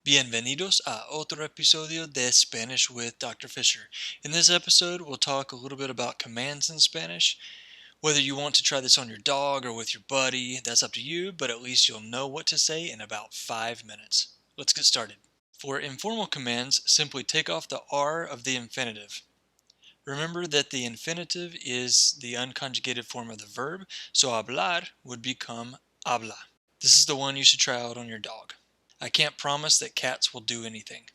Bienvenidos a otro episodio de Spanish with Dr. Fisher. In this episode, we'll talk a little bit about commands in Spanish. Whether you want to try this on your dog or with your buddy, that's up to you, but at least you'll know what to say in about 5 minutes. Let's get started. For informal commands, simply take off the R of the infinitive. Remember that the infinitive is the unconjugated form of the verb, so hablar would become habla. This is the one you should try out on your dog. I can't promise that cats will do anything.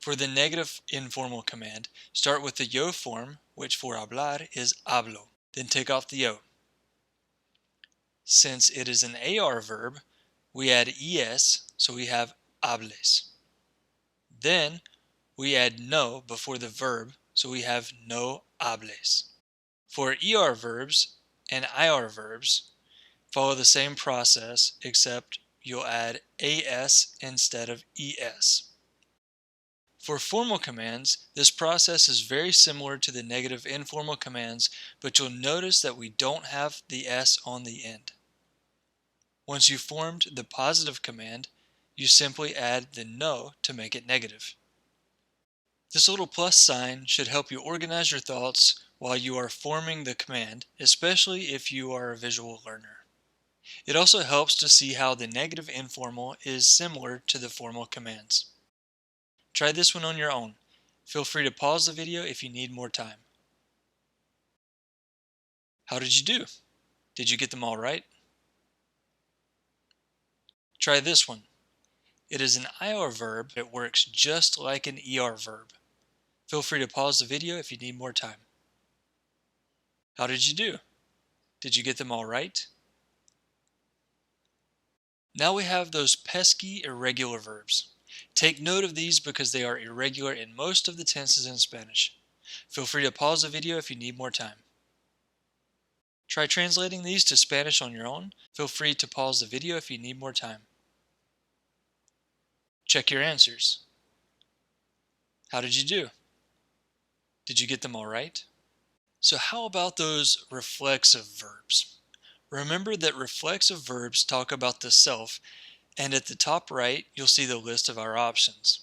For the negative informal command, start with the yo form, which for hablar is hablo. Then take off the yo. Since it is an AR verb, we add es, so we have hables. Then we add no before the verb, so we have no hables. For ER verbs and IR verbs, follow the same process, except you'll add AS instead of ES. For formal commands, this process is very similar to the negative informal commands, but you'll notice that we don't have the S on the end. Once you've formed the positive command, you simply add the no to make it negative. This little plus sign should help you organize your thoughts while you are forming the command, especially if you are a visual learner. It also helps to see how the negative informal is similar to the formal commands. Try this one on your own. Feel free to pause the video if you need more time. How did you do? Did you get them all right? Try this one. It is an IR verb. It works just like an ER verb. Feel free to pause the video if you need more time. How did you do? Did you get them all right? Now we have those pesky irregular verbs. Take note of these because they are irregular in most of the tenses in Spanish. Feel free to pause the video if you need more time. Try translating these to Spanish on your own. Feel free to pause the video if you need more time. Check your answers. How did you do? Did you get them all right? So how about those reflexive verbs? Remember that reflexive verbs talk about the self, and at the top right, you'll see the list of our options.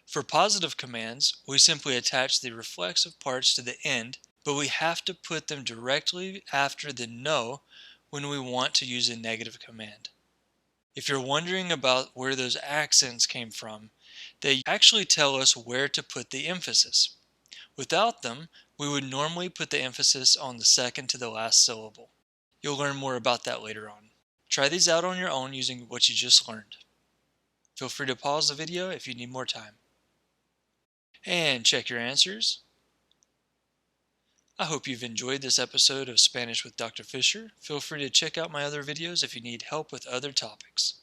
For positive commands, we simply attach the reflexive parts to the end, but we have to put them directly after the no when we want to use a negative command. If you're wondering about where those accents came from, they actually tell us where to put the emphasis. Without them, we would normally put the emphasis on the second to the last syllable. You'll learn more about that later on. Try these out on your own using what you just learned. Feel free to pause the video if you need more time. And check your answers. I hope you've enjoyed this episode of Spanish with Dr. Fisher. Feel free to check out my other videos if you need help with other topics.